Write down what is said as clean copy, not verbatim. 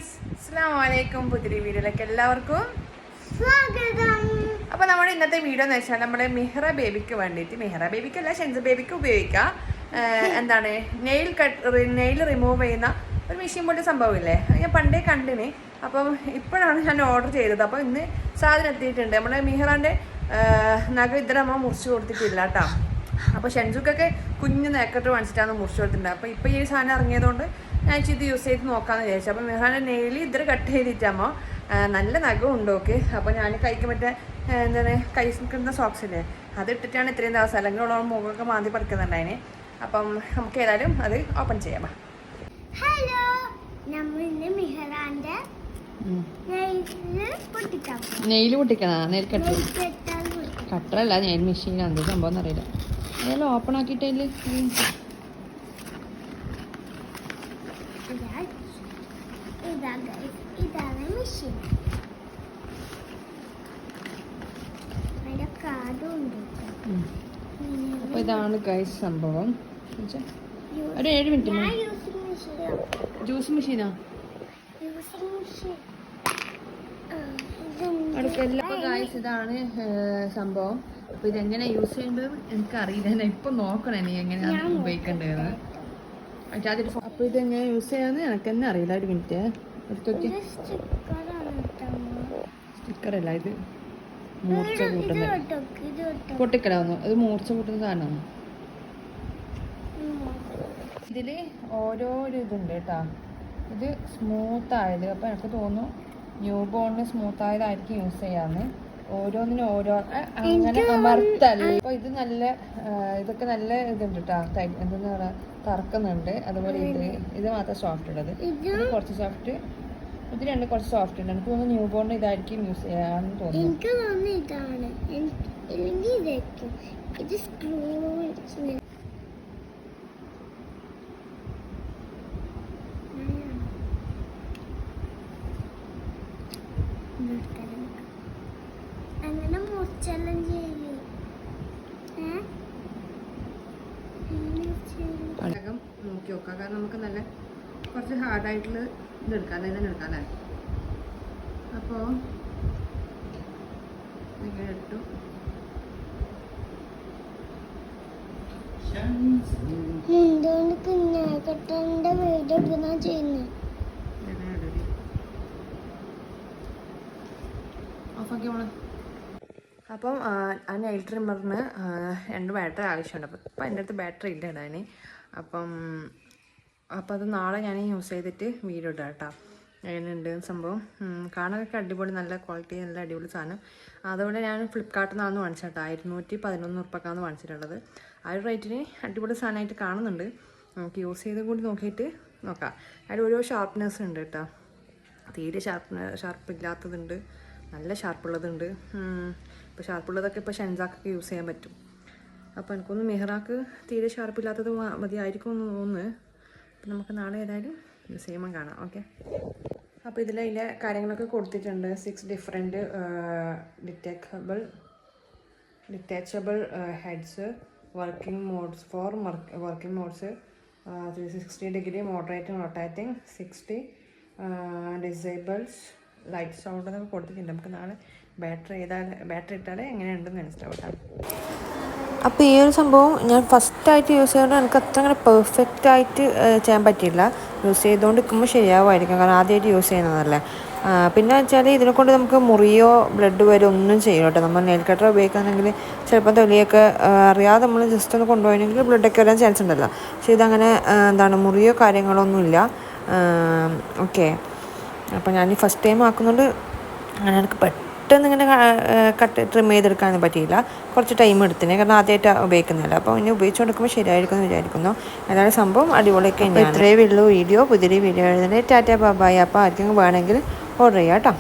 Guys, അസ്സലാമു അലൈക്കും. പുതിയ വീഡിയോയിലേക്ക് എല്ലാവർക്കും സ്വാഗതം. അപ്പോൾ നമ്മുടെ ഇന്നത്തെ വീഡിയോ എന്ന് വെച്ചാൽ നമ്മുടെ മിഹ്റ ബേബിക്ക് വേണ്ടിയിട്ട്, മിഹ്റ ബേബിക്കല്ല ഷെൻസ ബേബിക്ക് ഉപയോഗിക്കാം എന്താണ് നെയിൽ റിമൂവ് ചെയ്യുന്ന ഒരു മെഷീൻ പോലത്തെ സംഭവമില്ലേ, ഞാൻ പണ്ടേ കണ്ടിന്. അപ്പം ഇപ്പോഴാണ് ഞാൻ ഓർഡർ ചെയ്തത്. അപ്പോൾ ഇന്ന് സാധനം എത്തിയിട്ടുണ്ട്. നമ്മുടെ മിഹ്റാൻ്റെ നഖ ഇത്ര അമ്മ മുറിച്ച് കൊടുത്തിട്ടില്ല കേട്ടോ. അപ്പോൾ ഷെൻസുക്കൊക്കെ കുഞ്ഞ് നേക്കട്ട് വാങ്ങിച്ചിട്ടാണ് മുറിച്ച് കൊടുത്തിട്ടുണ്ട്. അപ്പോൾ ഇപ്പോൾ ഈ സാധനം ഇറങ്ങിയതുകൊണ്ട് ഞാൻ ഇത് യൂസ് ചെയ്ത് നോക്കാമെന്ന് വിചാരിച്ചു. അപ്പോൾ മിഹ്റാൻ്റെ നെയിൽ ഇത്ര കട്ട് ചെയ്തിട്ടാകുമ്പോൾ നല്ല നഖം ഉണ്ട് ഓക്കെ. അപ്പോൾ ഞാൻ കൈക്ക് മറ്റേ എന്താണ് കൈ നിൽക്കുന്ന സോക്സില്ലേ, അത് ഇട്ടിട്ടാണ് ഇത്രയും ദിവസം, അല്ലെങ്കിൽ ഉള്ള മുഖമൊക്കെ മാന്തി പറിക്കുന്നുണ്ടായിന്. അപ്പം നമുക്ക് ഏതായാലും അത് ഓപ്പൺ ചെയ്യാം. ഹലോ, നമ്മൾ ഇന്ന് മിഹ്റാന്റെ നെയിൽ പൊട്ടിക്കണ, നെയിൽ കട്ടറല്ല, നെയിൽ മെഷീൻ എന്ത് സംഭവം അറിയില്ല. അതെല്ലാം ഓപ്പൺ ആക്കിയിട്ടല്ലേ ഇതാണ് മെഷീൻ. അപ്പൊ ഇതാണ് ഗൈസ് സംഭവം. ഒരു 7 മിനിറ്റ് ജ്യൂസ് മെഷീനാ അടുക്കെല്ലാം. ഗൈസ് ഇതാണ് സംഭവം. അപ്പൊ ഇതെങ്ങനെ യൂസ് ചെയ്യേണ്ടത് എനിക്കറിയില്ല. ഞാൻ ഇപ്പൊ നോക്കണം ഇനി എങ്ങനെയാണ് ഉപയോഗിക്കേണ്ടത്. അപ്പൊ ഇതെങ്ങനെ യൂസ് ചെയ്യാന്ന് എനിക്ക് തന്നെ അറിയില്ല. ഒരു മിനിറ്റ് എടുത്തൊക്കെ. സ്റ്റിക്കറല്ല, ഇത് മൂർച്ച കൂട്ടുന്നത്, പൊട്ടിക്കലാവുന്നു. അത് മൂർച്ച കൂട്ടുന്ന സാധനമാണ്. ഇതില് ഓരോരോ ഇതുണ്ട് കേട്ടോ. ഇത് സ്മൂത്ത് ആയത്, അപ്പൊ എനിക്ക് തോന്നുന്നു ന്യൂ ബോണിന് സ്മൂത്ത് ആയതായിരിക്കും യൂസ് ചെയ്യാന്ന്. ഓരോന്നിനും ഓരോ അങ്ങനെ അമർത്തല്ല. അപ്പൊ ഇത് നല്ല ഇതൊക്കെ നല്ല ഇതുണ്ട് കേട്ടോ. എന്തെന്ന് പറയാ, തറക്കുന്നുണ്ട്. അതുപോലെ ഇത് മാത്രം സോഫ്റ്റ് ഉള്ളത്. ഇത് കുറച്ച് സോഫ്റ്റ്, ഇത് രണ്ട് കുറച്ച് സോഫ്റ്റ് ഉണ്ട്. എനിക്ക് തോന്നുന്നു ന്യൂ ബോണിന് ഇതായിരിക്കും യൂസ് ചെയ്യാന്ന് തോന്നുന്നു. അങ്ങനെ മുറിച്ചെല്ലാം ചെയ്യും. നോക്കി നോക്കാം, കാരണം നമുക്ക് നല്ല കുറച്ച് ഹാർഡായിട്ടുള്ള ഇത് എടുക്കാം, തന്നെ എടുക്കാം അല്ലേ. അപ്പോൾ ഇങ്ങനെ ഇട്ടു. എന്തുകൊണ്ട് കുഞ്ഞാക്കട്ടൻ്റെ വീഡിയോ എടുക്കുന്ന ചെയ്യുന്നത്? അപ്പം ആ നെയിൽ ട്രിമ്മറിന് 2 ബാറ്ററി ആവശ്യമുണ്ട്. അപ്പം എൻ്റെ അടുത്ത് ബാറ്ററി ഇല്ല ഇടാൻ. അപ്പം അത് നാളെ ഞാൻ യൂസ് ചെയ്തിട്ട് വീഡിയോ ഇടാം കേട്ടോ. എങ്ങനെയുണ്ട് സംഭവം. കാണാനൊക്കെ അടിപൊളി, നല്ല ക്വാളിറ്റി, നല്ല അടിപൊളി സാധനം. അതുകൊണ്ട് ഞാൻ ഫ്ലിപ്കാർട്ടിൽ നിന്നാണ് വാങ്ങിച്ചിട്ടോ. 211 ഉറുപ്പികക്കാണ് വാങ്ങിച്ചിട്ടുള്ളത്. ആ ഒരു റേറ്റിന് അടിപൊളി സാധനമായിട്ട് കാണുന്നുണ്ട്. നമുക്ക് യൂസ് ചെയ്ത് കൂടി നോക്കിയിട്ട് നോക്കാം. അതിൽ ഓരോ ഷാർപ്പ്നെസ് ഉണ്ട് കേട്ടോ. തീരെ ഷാർപ്പില്ലാത്തതുണ്ട്, നല്ല ഷാർപ്പുള്ളതുണ്ട്. ഇപ്പോൾ ഷാർപ്പുള്ളതൊക്കെ ഇപ്പോൾ ഷെൻസാക്കൊക്കെ യൂസ് ചെയ്യാൻ പറ്റും. അപ്പോൾ എനിക്കൊന്ന് മിഹ്റാക്ക് തീരെ ഷാർപ്പില്ലാത്തത് മതിയായിരിക്കും എന്ന് തോന്നുന്നു. അപ്പോൾ നമുക്ക് നാളെ ഏതായാലും യൂസ് ചെയ്യുമ്പോൾ കാണാം. ഓക്കെ. അപ്പോൾ ഇതിലെ കാര്യങ്ങളൊക്കെ കൊടുത്തിട്ടുണ്ട്. 6 different detachable heads, working modes 360 degree, moderating, rotating 60, disables, light sound എന്നൊക്കെ കൊടുത്തിട്ടുണ്ട്. നമുക്ക് നാളെ ബാറ്ററി ഇട്ടാലേ എങ്ങനെയുണ്ടെന്ന് മനസ്സിലാവും. അപ്പോൾ ഈ ഒരു സംഭവം ഞാൻ ഫസ്റ്റായിട്ട് യൂസ് ചെയ്തുകൊണ്ട് എനിക്ക് അത്ര അങ്ങനെ പെർഫെക്റ്റ് ആയിട്ട് ചെയ്യാൻ പറ്റിയില്ല. യൂസ് ചെയ്തുകൊണ്ട് നിൽക്കുമ്പോൾ ശരിയാവുമായിരിക്കും, കാരണം ആദ്യമായിട്ട് യൂസ് ചെയ്യുന്നതല്ലേ. പിന്നെ വെച്ചാൽ ഇതിനെ കൊണ്ട് നമുക്ക് മുറിയോ ബ്ലഡ് വരെ ഒന്നും ചെയ്യും കേട്ടോ. നമ്മൾ നെയിൽ കട്ടർ ഉപയോഗിക്കുകയാണെങ്കിൽ ചിലപ്പോൾ തൊലിയൊക്കെ അറിയാതെ നമ്മൾ ജസ്റ്റ് ഒന്ന് കൊണ്ടുപോയെങ്കിൽ ബ്ലഡൊക്കെ വരാൻ ചാൻസ് ഉണ്ടല്ലോ. പക്ഷേ ഇതങ്ങനെ മുറിയോ കാര്യങ്ങളൊന്നുമില്ല. ഓക്കെ. അപ്പോൾ ഞാൻ ഈ ഫസ്റ്റ് ടൈം ആക്കുന്നുണ്ട് അങ്ങനെ എനിക്ക് പെട്ടെന്ന് ഇങ്ങനെ ട്രിം ചെയ്തെടുക്കാനൊന്നും പറ്റിയില്ല. കുറച്ച് ടൈം എടുത്തിന്, കാരണം ആദ്യമായിട്ട് ഉപയോഗിക്കുന്നില്ല. അപ്പോൾ ഇനി ഉപയോഗിച്ച് കൊടുക്കുമ്പോൾ ശരിയായിരിക്കും എന്ന് വിചാരിക്കുന്നു. ഏതായാലും സംഭവം അടിപൊളിയൊക്കെ തന്നെയാണ്. ഇത്രയേ ഉള്ളൂ വീഡിയോ. പുതിയൊരു വീഡിയോ എഴുതുന്നത്. ടാറ്റ ബൈ. അപ്പോൾ ആർക്കെങ്കിലും വേണമെങ്കിൽ ഓർഡർ ചെയ്യാം കേട്ടോ.